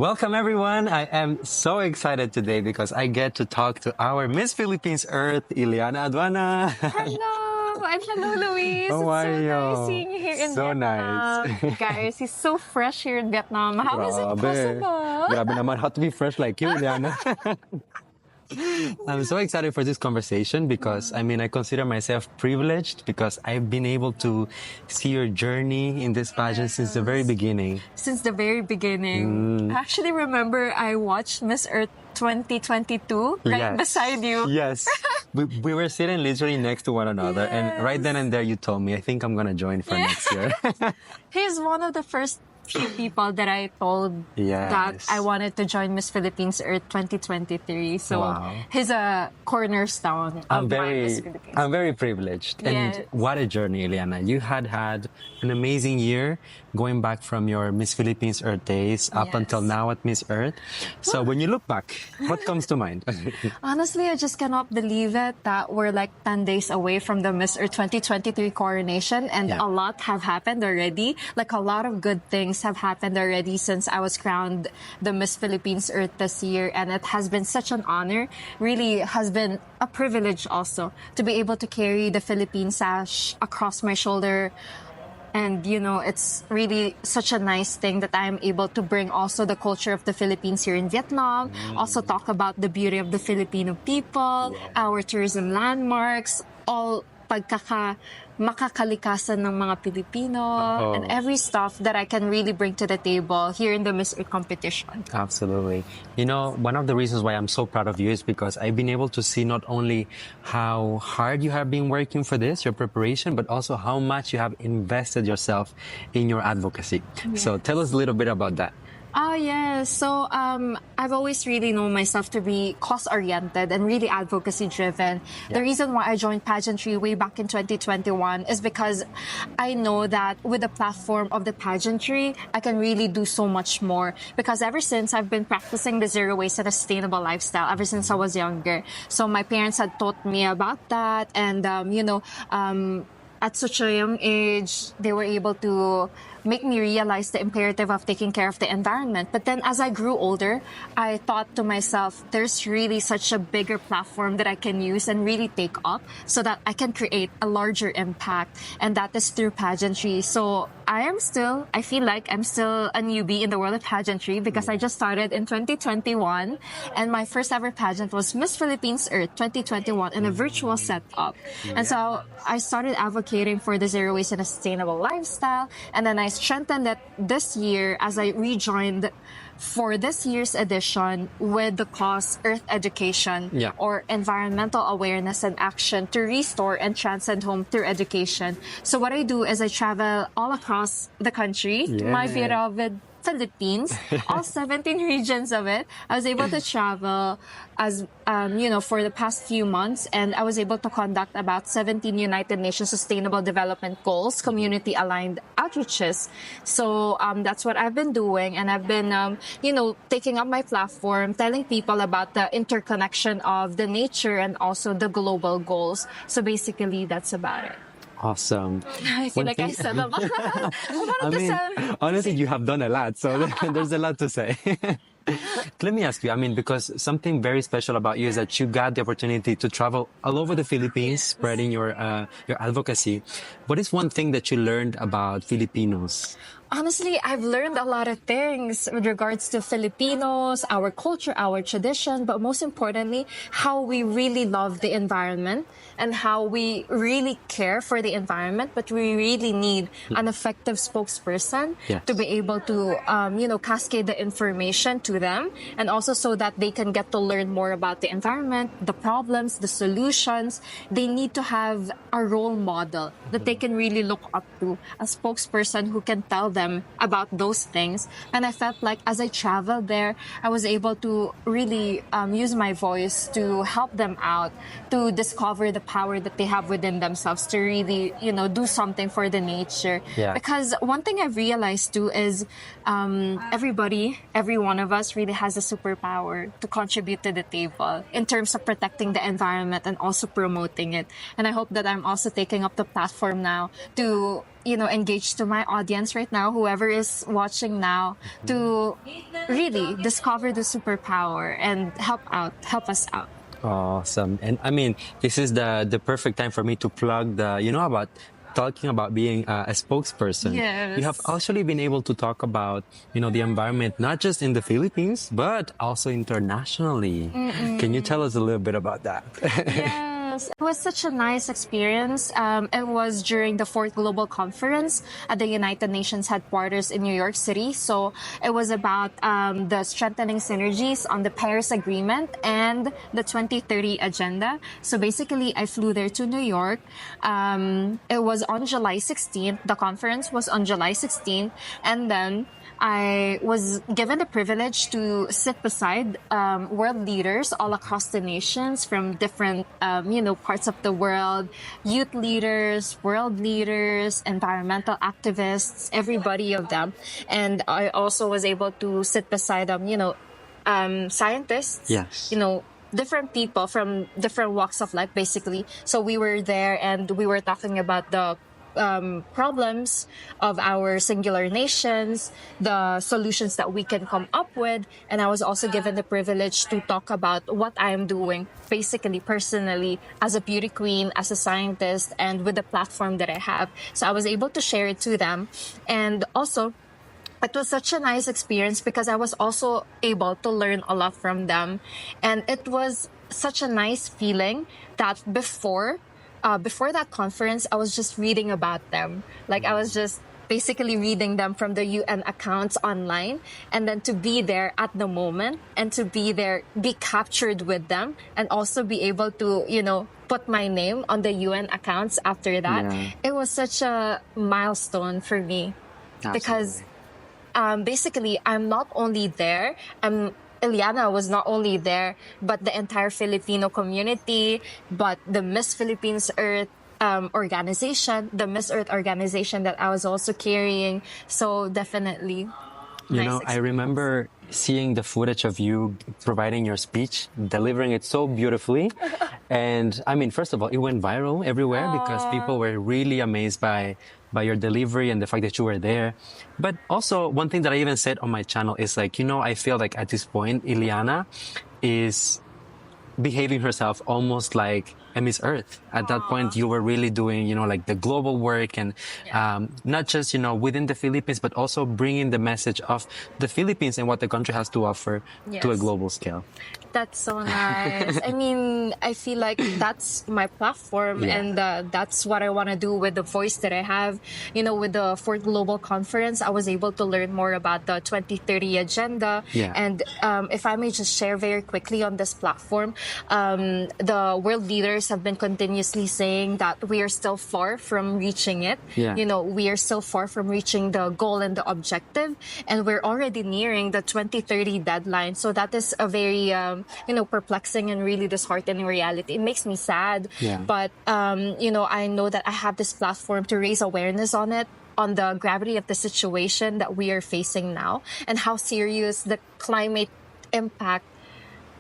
Welcome, everyone. I am so excited today because I get to talk to our Miss Philippines Earth, Yllana Aduana. Hello, and hello, Luis. How It's are so nice you? seeing you here in So Vietnam. nice. Guys, he's so fresh here in Vietnam. How is it Grabe. possible? Grabe naman. How to be fresh like you, Yllana. I'm so excited for this conversation because I consider myself privileged because I've been able to see your journey in this pageant since the very beginning. Since the very beginning. I actually remember I watched Miss Earth 2022 right Yes. beside you. Yes. We were sitting literally next to one another, and right then and there you told me, I think I'm going to join for next year. He's one of the first few people that I told that Yes. I wanted to join Miss Philippines Earth 2023. So Wow. he's a cornerstone of my Miss Philippines. I'm very privileged. And Yes. what a journey, Yllana. You had an amazing year going back from your Miss Philippines Earth days up Yes. until now at Miss Earth. So when you look back, what comes to mind? Honestly, I just cannot believe it that we're like 10 days away from the Miss Earth 2023 coronation, and Yeah. a lot have happened already. Like a lot of good things have happened already since I was crowned the Miss Philippines Earth this year, and it has been such an honor. Really has been a privilege also to be able to carry the Philippine sash across my shoulder. And, it's really such a nice thing that I'm able to bring also the culture of the Philippines here in Vietnam, also talk about the beauty of the Filipino people, our tourism landmarks, all makakalikasan ng mga Pilipino, and every stuff that I can really bring to the table here in the Miss Earth competition. Absolutely. One of the reasons why I'm so proud of you is because I've been able to see not only how hard you have been working for this, your preparation, but also how much you have invested yourself in your advocacy. So tell us a little bit about that. Oh, yes. So, I've always really known myself to be cause-oriented and really advocacy-driven. Yeah. The reason why I joined pageantry way back in 2021 is because I know that with the platform of the pageantry, I can really do so much more. Because ever since I've been practicing the zero waste and sustainable lifestyle, ever since I was younger. So my parents had taught me about that. And, at such a young age, they were able to make me realize the imperative of taking care of the environment. But then as I grew older, I thought to myself, there's really such a bigger platform that I can use and really take up so that I can create a larger impact. And that is through pageantry. So I feel like I'm still a newbie in the world of pageantry because I just started in 2021. And my first ever pageant was Miss Philippines Earth 2021 in a virtual setup. And so I started advocating for the zero waste and a sustainable lifestyle. And then I strengthened it this year as I rejoined for this year's edition with the cause Earth Education, Yeah. or environmental awareness and action to restore and transcend home through education. So what I do is I travel all across the country, my Yeah. beloved Philippines, all 17 regions of it. I was able to travel as, for the past few months, and I was able to conduct about 17 United Nations Sustainable Development Goals, community-aligned outreaches. So that's what I've been doing, and I've been, taking up my platform, telling people about the interconnection of the nature and also the global goals. So basically, that's about it. Awesome. I feel One like I thing- said a lot. Honestly, you have done a lot, so there's a lot to say. Let me ask you, because something very special about you is that you got the opportunity to travel all over the Philippines, spreading your advocacy. What is one thing that you learned about Filipinos? Honestly, I've learned a lot of things with regards to Filipinos, our culture, our tradition, but most importantly, how we really love the environment and how we really care for the environment, but we really need an effective spokesperson Yes. to be able to, cascade the information to them, and also so that they can get to learn more about the environment, the problems, the solutions. They need to have a role model that they can really look up to, a spokesperson who can tell them about those things. And I felt like as I traveled there, I was able to really use my voice to help them out, to discover the power that they have within themselves to really, do something for the nature. Yeah. Because one thing I've realized too is every one of us really has a superpower to contribute to the table in terms of protecting the environment and also promoting it. And I hope that I'm also taking up the platform now to engage to my audience right now, whoever is watching now, to really discover the superpower and help us out. Awesome. And I mean, this is the perfect time for me to plug about talking about being a spokesperson. Yes. You have actually been able to talk about, the environment, not just in the Philippines, but also internationally. Can you tell us a little bit about that? Yes, it was such a nice experience. It was during the 4th Global Conference at the United Nations headquarters in New York City. So it was about the strengthening synergies on the Paris Agreement and the 2030 Agenda. So basically, I flew there to New York. It was on July 16th. The conference was on July 16th. And then I was given the privilege to sit beside world leaders all across the nations from different, parts of the world, youth leaders, world leaders, environmental activists, everybody of them. And I also was able to sit beside them, scientists, Yes. different people from different walks of life, basically. So we were there and we were talking about the problems of our singular nations, the solutions that we can come up with. And I was also given the privilege to talk about what I am doing, basically, personally, as a beauty queen, as a scientist, and with the platform that I have. So I was able to share it to them. And also, it was such a nice experience because I was also able to learn a lot from them. And it was such a nice feeling that before that conference, I was just reading about them. Like, I was just basically reading them from the UN accounts online, and then to be there at the moment and to be there, be captured with them, and also be able to, put my name on the UN accounts after that. Yeah. It was such a milestone for me. Absolutely. Because basically, I'm not only there, Yllana was not only there, but the entire Filipino community, but the Miss Philippines Earth organization, the Miss Earth organization that I was also carrying. So definitely. I remember seeing the footage of you providing your speech, delivering it so beautifully. And I mean, first of all, it went viral everywhere because people were really amazed by your delivery and the fact that you were there. But also, one thing that I even said on my channel is like, I feel like at this point, Yllana is behaving herself almost like a Miss Earth. At that point, you were really doing, like the global work and not just, within the Philippines, but also bringing the message of the Philippines and what the country has to offer to a global scale. That's so nice. I mean, I feel like that's my platform, and that's what I want to do with the voice that I have. With the 4th Global Conference, I was able to learn more about the 2030 Agenda. Yeah. And if I may just share very quickly on this platform, the world leaders have been continuously saying that we are still far from reaching it. Yeah. We are still far from reaching the goal and the objective, and we're already nearing the 2030 deadline. So that is a very perplexing and really disheartening reality. It makes me sad. Yeah. But, I know that I have this platform to raise awareness on it, on the gravity of the situation that we are facing now, and how serious the climate impact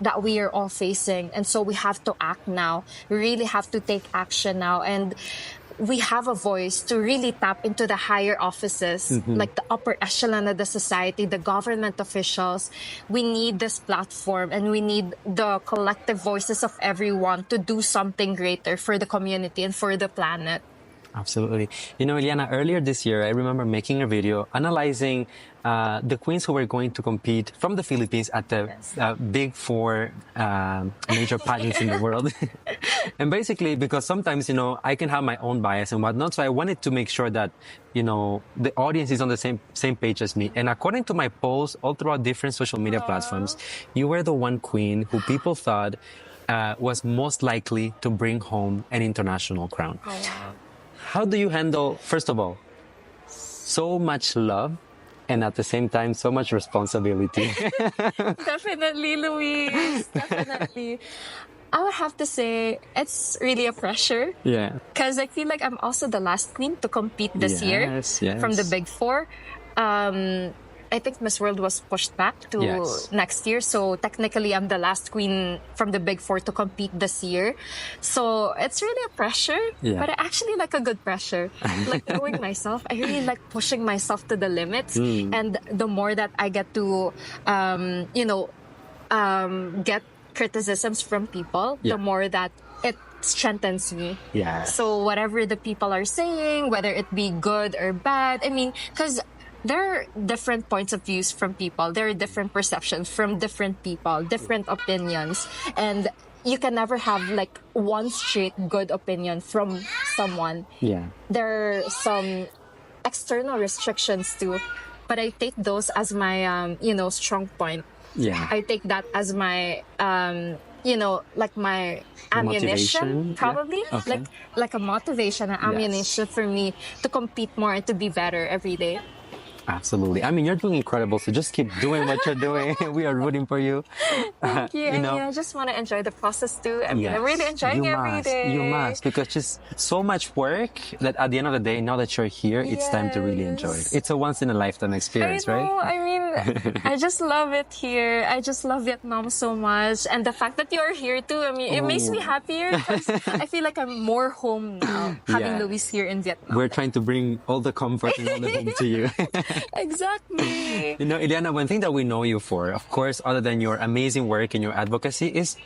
that we are all facing. And so we have to act now. We really have to take action now. And we have a voice to really tap into the higher offices, like the upper echelon of the society, the government officials. We need this platform, and we need the collective voices of everyone to do something greater for the community and for the planet. Absolutely. Yllana, earlier this year, I remember making a video analyzing the queens who were going to compete from the Philippines at the big 4 major pageants in the world. And basically, because sometimes, I can have my own bias and whatnot. So I wanted to make sure that, the audience is on the same page as me. And according to my polls all throughout different social media platforms, you were the one queen who people thought was most likely to bring home an international crown. Oh, wow. How do you handle, first of all, so much love and at the same time so much responsibility? Definitely, Louise. Definitely. I would have to say it's really a pressure. Yeah. Because I feel like I'm also the last queen to compete this year Yes. from the Big 4. I think Miss World was pushed back to Yes. next year. So technically, I'm the last queen from the Big Four to compete this year. So it's really a pressure, Yeah. but I actually like a good pressure. Like knowing myself, I really like pushing myself to the limits. And the more that I get to, get criticisms from people, Yeah. the more that it strengthens me. Yeah. So whatever the people are saying, whether it be good or bad, I mean, because there are different points of views from people. There are different perceptions from different people, different opinions. And you can never have like one straight good opinion from someone. Yeah. There are some external restrictions too, but I take those as my, strong point. Yeah. I take that as my, like my ammunition, motivation? probably. Yeah. Okay. Like a motivation, an ammunition for me to compete more and to be better every day. Absolutely. I mean, you're doing incredible. So just keep doing what you're doing. We are rooting for you. Thank you. I just want to enjoy the process too. I mean, Yes. I'm really enjoying every day. You must, because just so much work that at the end of the day, now that you're here, it's time to really enjoy it. Yes. It's a once in a lifetime experience, I know. right? I mean, I just love it here. I just love Vietnam so much. And the fact that you're here too, I mean, it makes me happier because I feel like I'm more home now having Yeah. Luis here in Vietnam. We're trying to bring all the comfort and all the home to you. Exactly. Yllana, one thing that we know you for, of course, other than your amazing work and your advocacy, is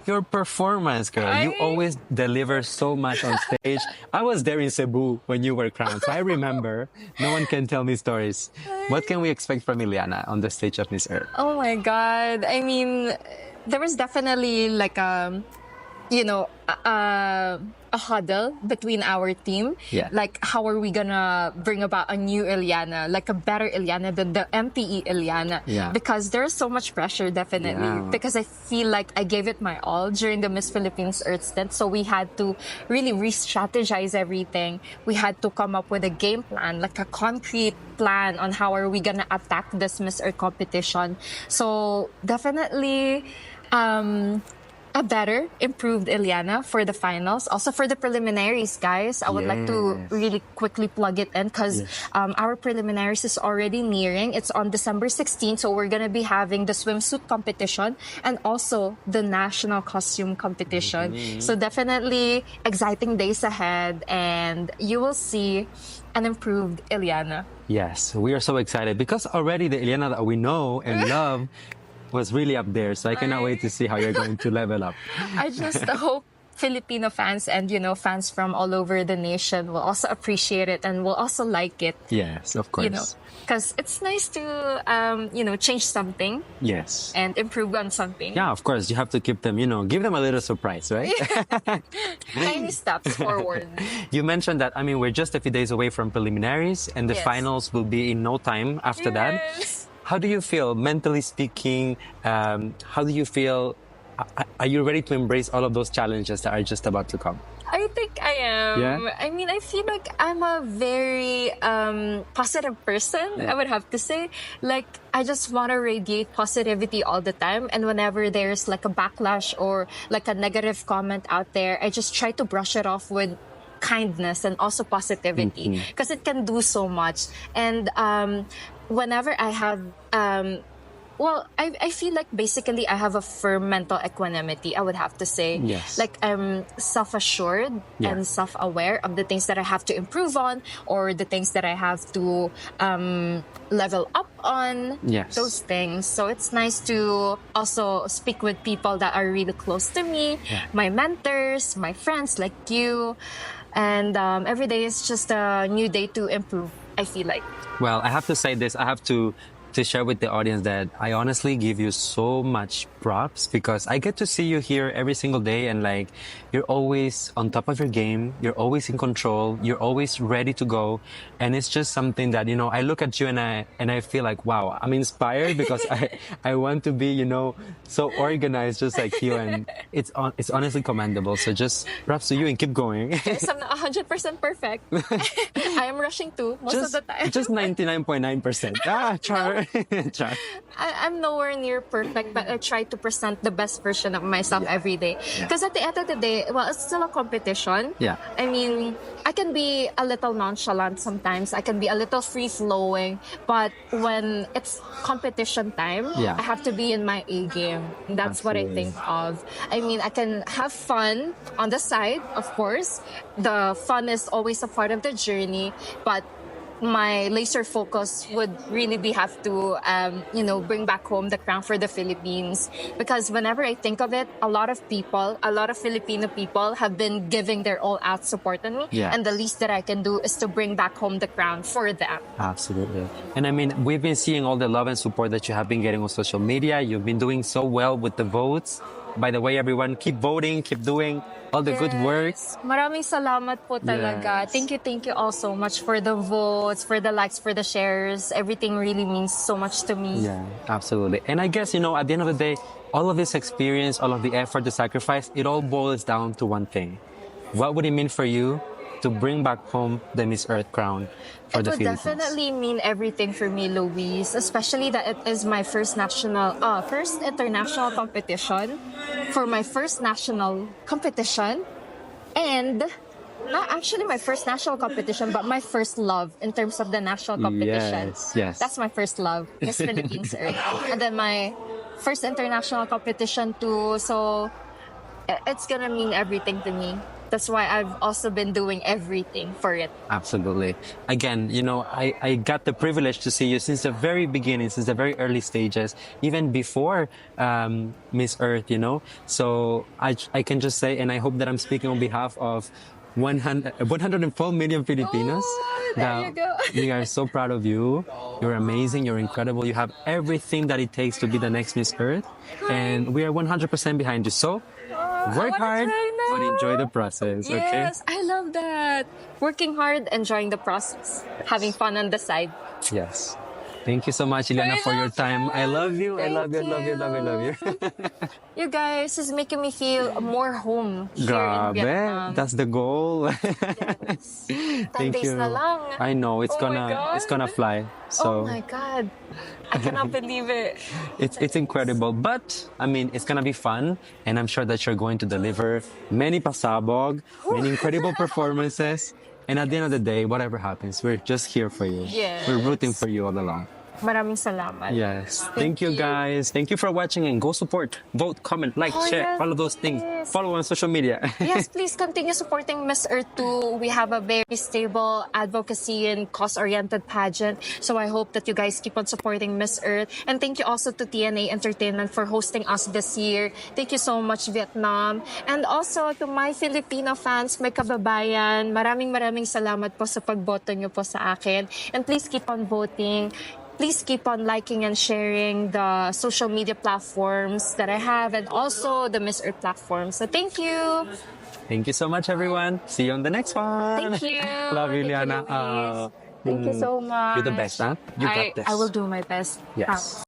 your performance, girl. You always deliver so much on stage. I was there in Cebu when you were crowned, so I remember. No one can tell me stories. What can we expect from Yllana on the stage of Miss Earth? Oh my God. I mean, there was definitely like a huddle between our team. Yeah. Like, how are we gonna bring about a new Yllana, like a better Yllana than the MPE Yllana? Yeah. Because there's so much pressure, definitely. Yeah. Because I feel like I gave it my all during the Miss Philippines Earth stint. So we had to really re-strategize everything. We had to come up with a game plan, like a concrete plan on how are we gonna attack this Miss Earth competition. So definitely, a better, improved Yllana for the finals. Also for the preliminaries, guys. I would like to really quickly plug it in because our preliminaries is already nearing. It's on December 16th, so we're going to be having the swimsuit competition and also the national costume competition. So definitely exciting days ahead, and you will see an improved Yllana. Yes, we are so excited because already the Yllana that we know and love was really up there. So I cannot wait to see how you're going to level up. I just hope Filipino fans and, fans from all over the nation will also appreciate it and will also like it. Yes, of course. Because it's nice to, change something Yes. and improve on something. Yeah, of course. You have to keep them, give them a little surprise, right? Tiny steps forward. You mentioned that, we're just a few days away from preliminaries and the Yes. finals will be in no time after that. Yes. How do you feel, mentally speaking? How do you feel? Are you ready to embrace all of those challenges that are just about to come? I think I am. Yeah? I feel like I'm a very positive person, I would have to say. Like, I just want to radiate positivity all the time. And whenever there's like a backlash or like a negative comment out there, I just try to brush it off with kindness and also positivity because it can do so much. And whenever I have I feel like basically I have a firm mental equanimity, I would have to say. Yes. Like I'm self-assured and self-aware of the things that I have to improve on or the things that I have to level up on. Yes. Those things. So it's nice to also speak with people that are really close to me, my mentors, my friends like you. And every day is just a new day to improve, I feel like. Well, I have to say this. I have to share with the audience that I honestly give you so much props because I get to see you here every single day and like you're always on top of your game. You're always in control. You're always ready to go. And it's just something that, I look at you and I feel like, wow, I'm inspired because I want to be, so organized just like you. And it's honestly commendable. So just props to you and keep going. Yes, I'm not 100% perfect. I am rushing too most of the time. Just 99.9%. Char. near. Char. I'm nowhere near perfect, but I try to present the best version of myself every day. Because at the end of the day, well, it's still a competition. Yeah. I mean, I can be a little nonchalant sometimes. I can be a little free-flowing. But when it's competition time, I have to be in my A game. That's what I think of. I mean, I can have fun on the side, of course. The fun is always a part of the journey. But my laser focus would really be have to bring back home the crown for the Philippines, because whenever I think of it, a lot of Filipino people have been giving their all out support on me, and the least that I can do is to bring back home the crown for them. Absolutely. And I mean, we've been seeing all the love and support that you have been getting on social media. You've been doing so well with the votes. By the way, everyone, keep voting, keep doing all the good work. Maraming salamat po talaga. Thank you all so much for the votes, for the likes, for the shares. Everything really means so much to me. Yeah, absolutely. And I guess, at the end of the day, all of this experience, all of the effort, the sacrifice, it all boils down to one thing. What would it mean for you to bring back home the Miss Earth crown for the Philippines? It would definitely mean everything for me, Louise, especially that it is my first international competition, for my first national competition, and not actually my first national competition, but my first love in terms of the national competition. Yes. That's my first love, Miss Philippines Earth. And then my first international competition too, so it's gonna mean everything to me. That's why I've also been doing everything for it. Absolutely. Again, I got the privilege to see you since the very beginning, since the very early stages, even before Miss Earth, So I can just say, and I hope that I'm speaking on behalf of 112 million Filipinos. Oh, there you go. We are so proud of you. You're amazing. You're incredible. You have everything that it takes to be the next Miss Earth. And we are 100% behind you. So work hard, but enjoy the process, okay? Yes, I love that. Working hard, enjoying the process, having fun on the side. Yes. Thank you so much, Yllana, for your time. I love you. I love you. I love you. I love you. I love you. You guys is making me feel more home here in Vietnam. That's the goal. Yes. Thank days you. na lang. I know it's Oh my God. gonna fly. So Oh my God. I cannot believe it. it's incredible, but I mean it's gonna be fun, and I'm sure that you're going to deliver many pasabog, many incredible performances. And at the end of the day, whatever happens, we're just here for you. Yes. We're rooting for you all along. Maraming salamat. Yes. Thank you guys. Thank you for watching, and go support, vote, comment, like, share, yes, all of those things. please. Follow on social media. Yes, please continue supporting Miss Earth too. We have a very stable advocacy and cause-oriented pageant. So I hope that you guys keep on supporting Miss Earth. And thank you also to TNA Entertainment for hosting us this year. Thank you so much, Vietnam. And also to my Filipino fans, my kababayan, maraming salamat po sa pagboto nyo po sa akin. And please keep on voting. Please keep on liking and sharing the social media platforms that I have, and also the Miss Earth platform. So thank you. Thank you so much, everyone. See you on the next one. Thank you. Love you, Thank you, Yllana. Louise. Thank you so much. You're the best, huh? You got this. I will do my best. Yes.